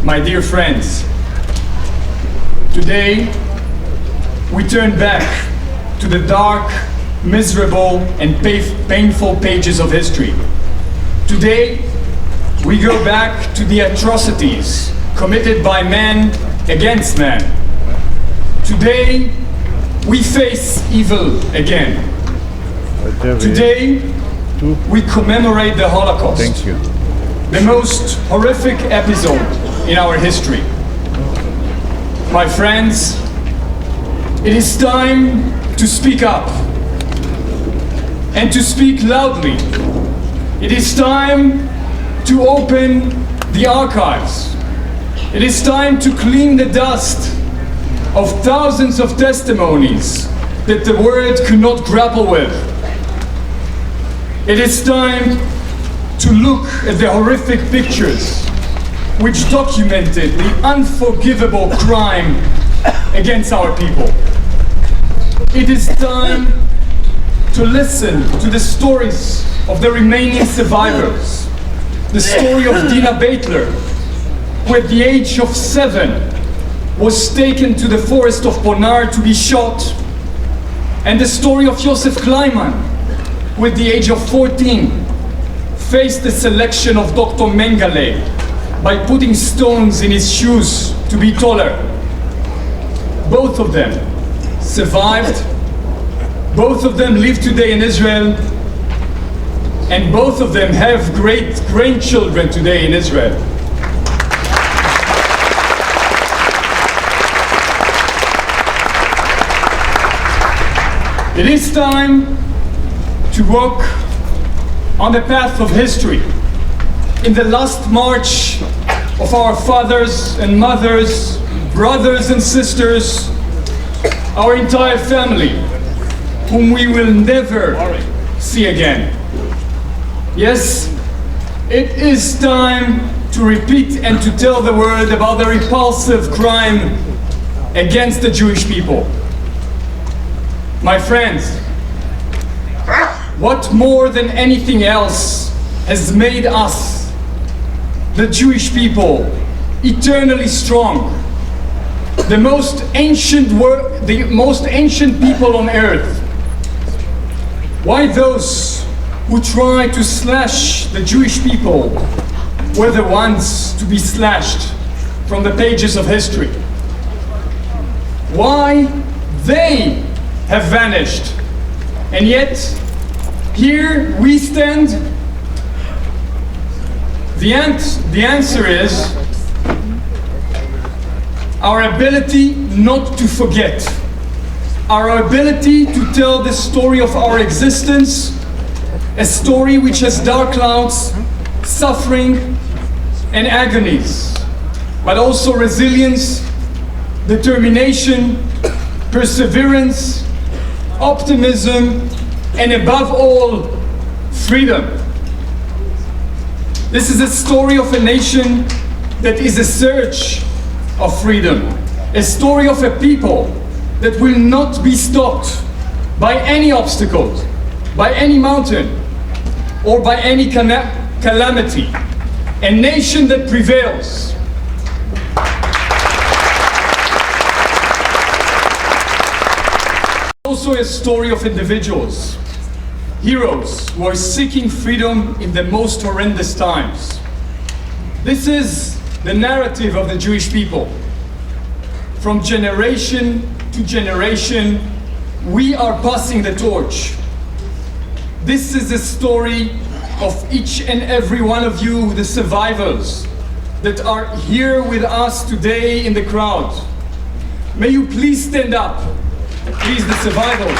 my dear friends, today we turn back to the dark, miserable, and painful pages of history. Today we go back to the atrocities committed by man against man. Today we face evil again. Today we commemorate the Holocaust. Thank you. The most horrific episode in our history. My friends, it is time to speak up and to speak loudly. It is time to open the archives. It is time to clean the dust of thousands of testimonies that the world could not grapple with. It is time to look at the horrific pictures which documented the unforgivable crime against our people. It is time to listen to the stories of the remaining survivors. The story of Dina Beitler, who at the age of 7 was taken to the forest of Ponar to be shot, and the story of Yosef Kleiman, who at the age of 14 faced the selection of Dr. Mengele by putting stones in his shoes to be taller. Both of them survived, both of them live today in Israel, and both of them have great-grandchildren today in Israel. It is time to walk on the path of history. In the last march of our fathers and mothers, brothers and sisters, our entire family, whom we will never see again. Yes, it is time to repeat and to tell the world about the repulsive crime against the Jewish people. My friends, what more than anything else has made us, the Jewish people, eternally strong? The most ancient people on earth. Why those who try to slash the Jewish people were the ones to be slashed from the pages of history? Why they have vanished, and yet here we stand? The answer is our ability not to forget, our ability to tell the story of our existence, a story which has dark clouds, suffering, and agonies, but also resilience, determination, perseverance, optimism, and above all, freedom. This is a story of a nation that is a search of freedom, a story of a people that will not be stopped by any obstacles, by any mountain, or by any calamity, a nation that prevails. Also a story of individuals, heroes who are seeking freedom in the most horrendous times. This is the narrative of the Jewish people. From generation to generation, we are passing the torch. This is the story of each and every one of you, the survivors that are here with us today in the crowd. May you please stand up. Please, the survivors.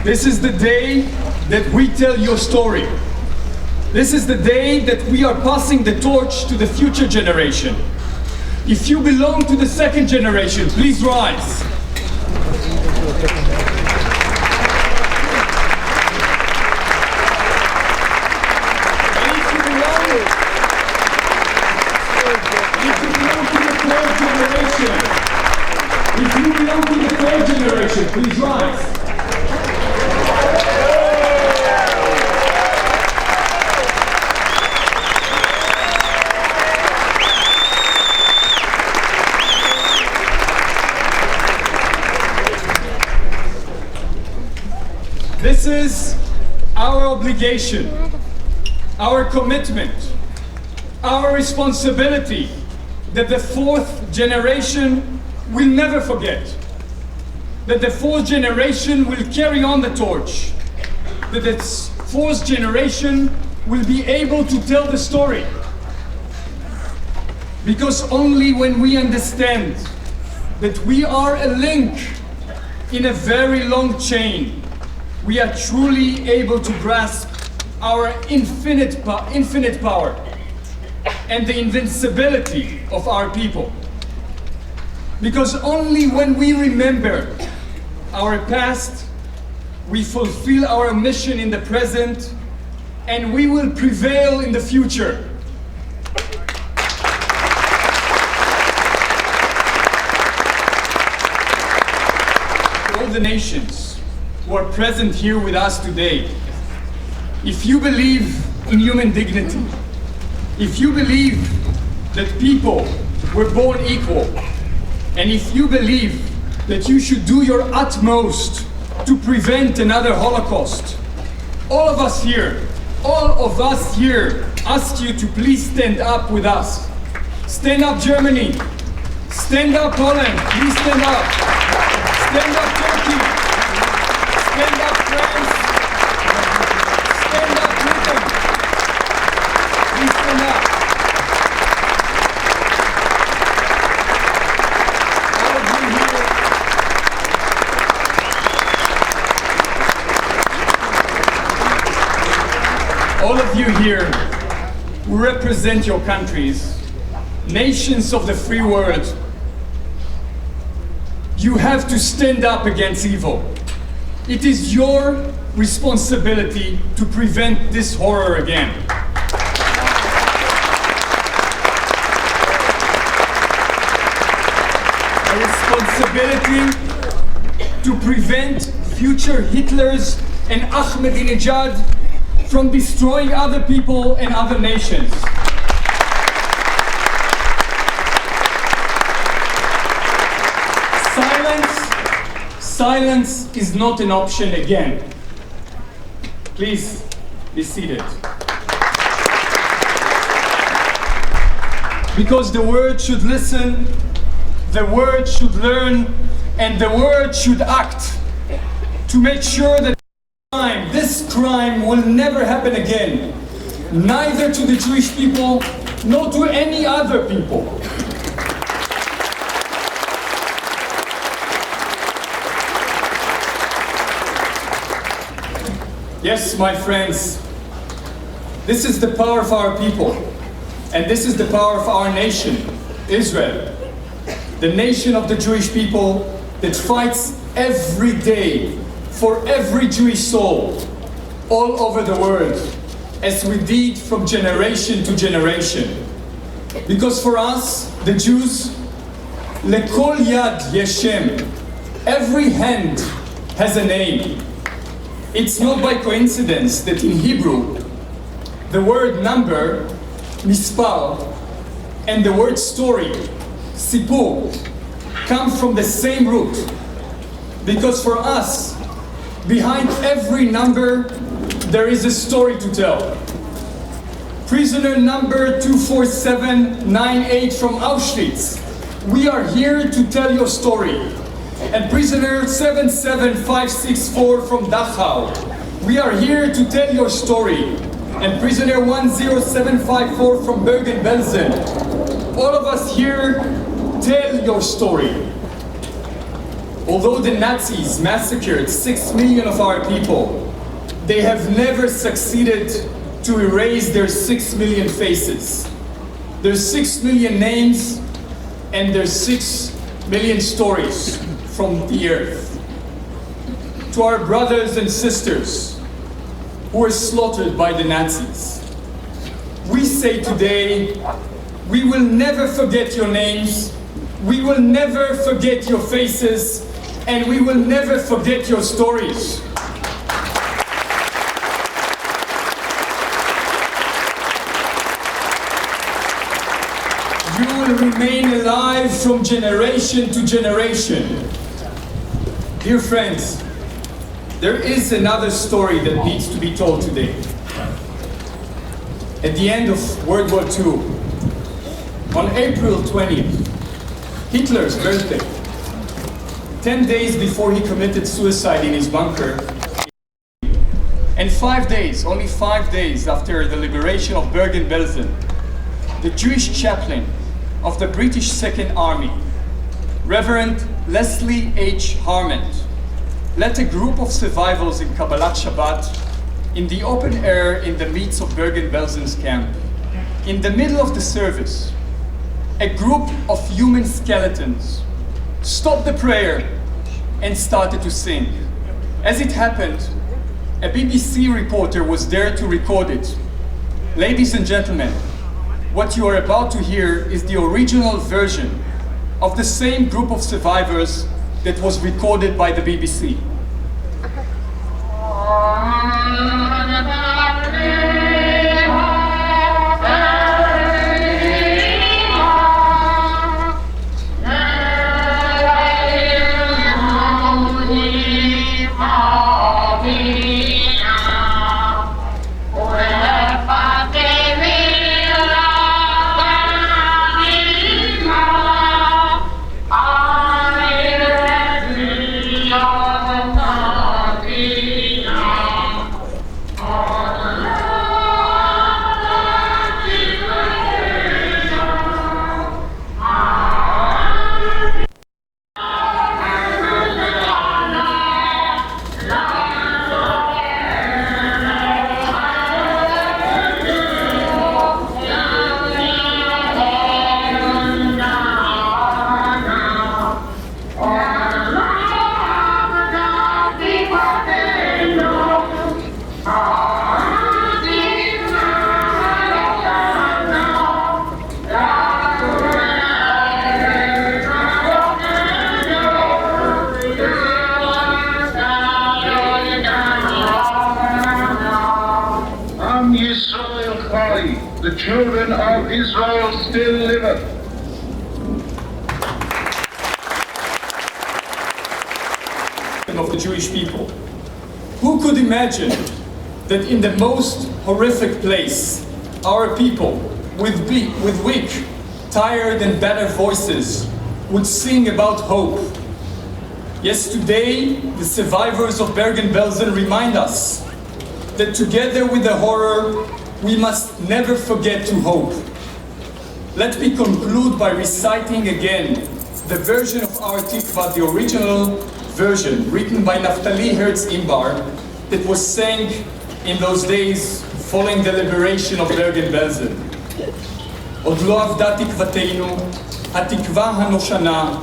This is the day that we tell your story. This is the day that we are passing the torch to the future generation. If you belong to the second generation, please rise. And if you belong to the third generation, please rise. This is our obligation, our commitment, our responsibility that the fourth generation will never forget, that the fourth generation will carry on the torch, that the fourth generation will be able to tell the story. Because only when we understand that we are a link in a very long chain, we are truly able to grasp our infinite power and the invincibility of our people. Because only when we remember our past, we fulfill our mission in the present, and we will prevail in the future. All the nations who are present here with us today, if you believe in human dignity, if you believe that people were born equal, and if you believe that you should do your utmost to prevent another Holocaust, all of us here ask you to please stand up with us. Stand up, Germany. Stand up, Poland. Please stand up. Stand up, Turkey. Stand up, France. Stand up, Britain. Please stand up. All of you here who represent your countries, nations of the free world, you have to stand up against evil. It is your responsibility to prevent this horror again. A responsibility to prevent future Hitlers and Ahmadinejad from destroying other people and other nations. Silence is not an option again. Please be seated. Because the world should listen, the world should learn, and the world should act to make sure that this crime will never happen again, neither to the Jewish people nor to any other people. Yes, my friends, this is the power of our people, and this is the power of our nation, Israel, the nation of the Jewish people that fights every day for every Jewish soul all over the world, as we did from generation to generation. Because for us, the Jews, lekol yad yeshem, every hand has a name. It's not by coincidence that in Hebrew, the word number, mispar, and the word story, sipur, come from the same root. Because for us, behind every number, there is a story to tell. Prisoner number 24798 from Auschwitz, we are here to tell your story. And prisoner 77564 from Dachau, we are here to tell your story. And prisoner 10754 from Bergen-Belsen, all of us here tell your story. Although the Nazis massacred 6 million of our people, they have never succeeded to erase their 6 million faces, their 6 million names, and their 6 million stories from the earth. To our brothers and sisters who were slaughtered by the Nazis, we say today, we will never forget your names, we will never forget your faces, and we will never forget your stories. You will remain alive from generation to generation. Dear friends, there is another story that needs to be told today. At the end of World War II, on April 20th, Hitler's birthday, 10 days before he committed suicide in his bunker, and 5 days, only 5 days after the liberation of Bergen-Belsen, the Jewish chaplain of the British Second Army, Reverend Leslie H. Harmond, led a group of survivors in Kabbalat Shabbat in the open air in the midst of Bergen-Belsen's camp. In the middle of the service, a group of human skeletons stopped the prayer and started to sing. As it happened, a BBC reporter was there to record it. Ladies and gentlemen, what you are about to hear is the original version of the same group of survivors that was recorded by the BBC. The children of Israel still liveth. Of the Jewish people. Who could imagine that in the most horrific place, our people, with weak, tired and battered voices, would sing about hope? Yes, today, the survivors of Bergen-Belsen remind us that together with the horror, we must never forget to hope. Let me conclude by reciting again the version of our Tikva, the original version, written by Naftali Hertz Imbar, that was sang in those days following the liberation of Bergen-Belsen. עוד לא אבדה תקוותנו, התקווה הנושנה,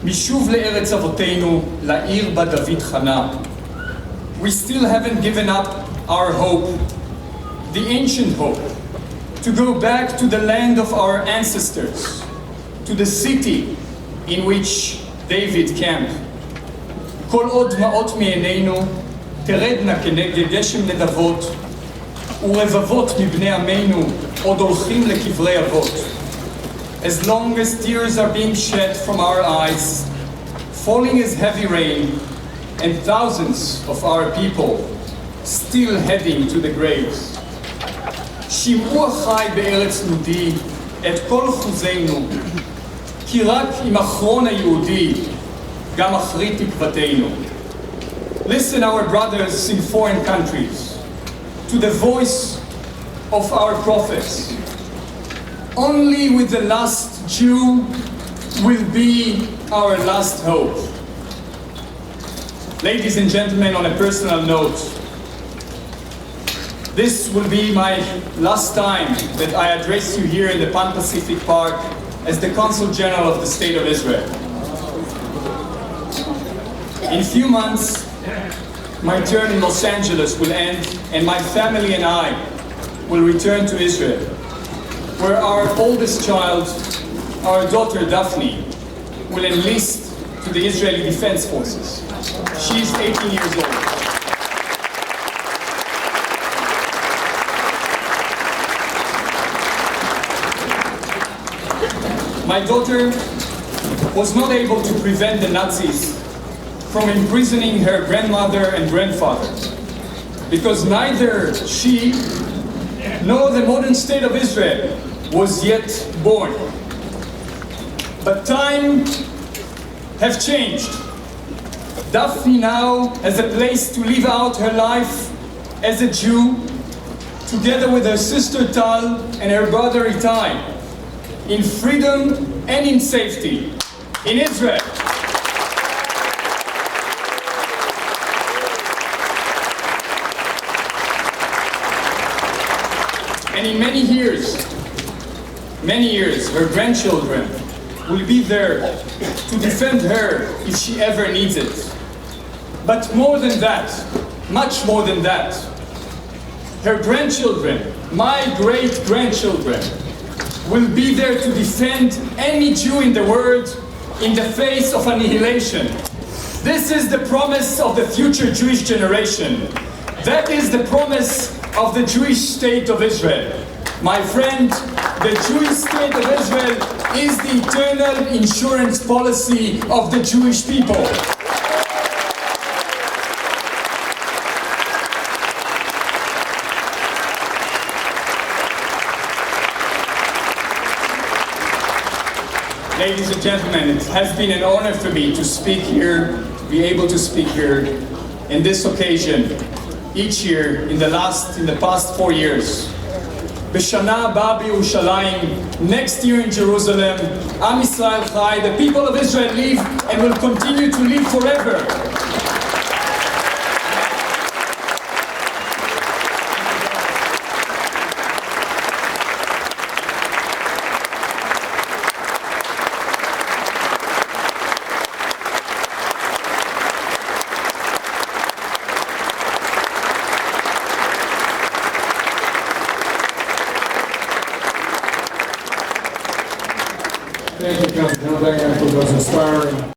משוב לארץ אבותינו, לעיר בה דוד חנה. We still haven't given up our hope, the ancient hope, to go back to the land of our ancestors, to the city in which David camped. כל עוד דמעות מעינינו, תרדנה כנגד גשם נדבות, ורבבות מבני עמנו עוד הולכים לקברי אבות. As long as tears are being shed from our eyes, falling as heavy rain, and thousands of our people still heading to the graves. שמעו החי בארץ נודי את כל חוזנו, כי רק עם אחרון היהודי גם אחרית תקוותנו. Listen, our brothers in foreign countries, to the voice of our prophets. Only with the last Jew will be our last hope. Ladies and gentlemen, on a personal note, this will be my last time that I address you here in the Pan Pacific Park as the Consul General of the State of Israel. In a few months, my term in Los Angeles will end, and my family and I will return to Israel, where our oldest child, our daughter Daphne, will enlist to the Israeli Defense Forces. She's 18 years old. My daughter was not able to prevent the Nazis from imprisoning her grandmother and grandfather, because neither she nor the modern state of Israel was yet born. But time have changed. Daphne now has a place to live out her life as a Jew, together with her sister Tal and her brother Itai, in freedom and in safety, in Israel. And in many years, her grandchildren will be there to defend her if she ever needs it. But more than that, much more than that, her grandchildren, my great-grandchildren, will be there to defend any Jew in the world in the face of annihilation. This is the promise of the future Jewish generation. That is the promise of the Jewish state of Israel. My friend, the Jewish state of Israel is the eternal insurance policy of the Jewish people. Ladies and gentlemen, it has been an honor for me to speak here, to be able to speak here in this occasion, each year in the past 4 years. B'shana haba b'Yerushalayim, next year in Jerusalem, Am Yisrael Chai, the people of Israel live and will continue to live forever. Thank you, Councilman Dayan, for those inspiring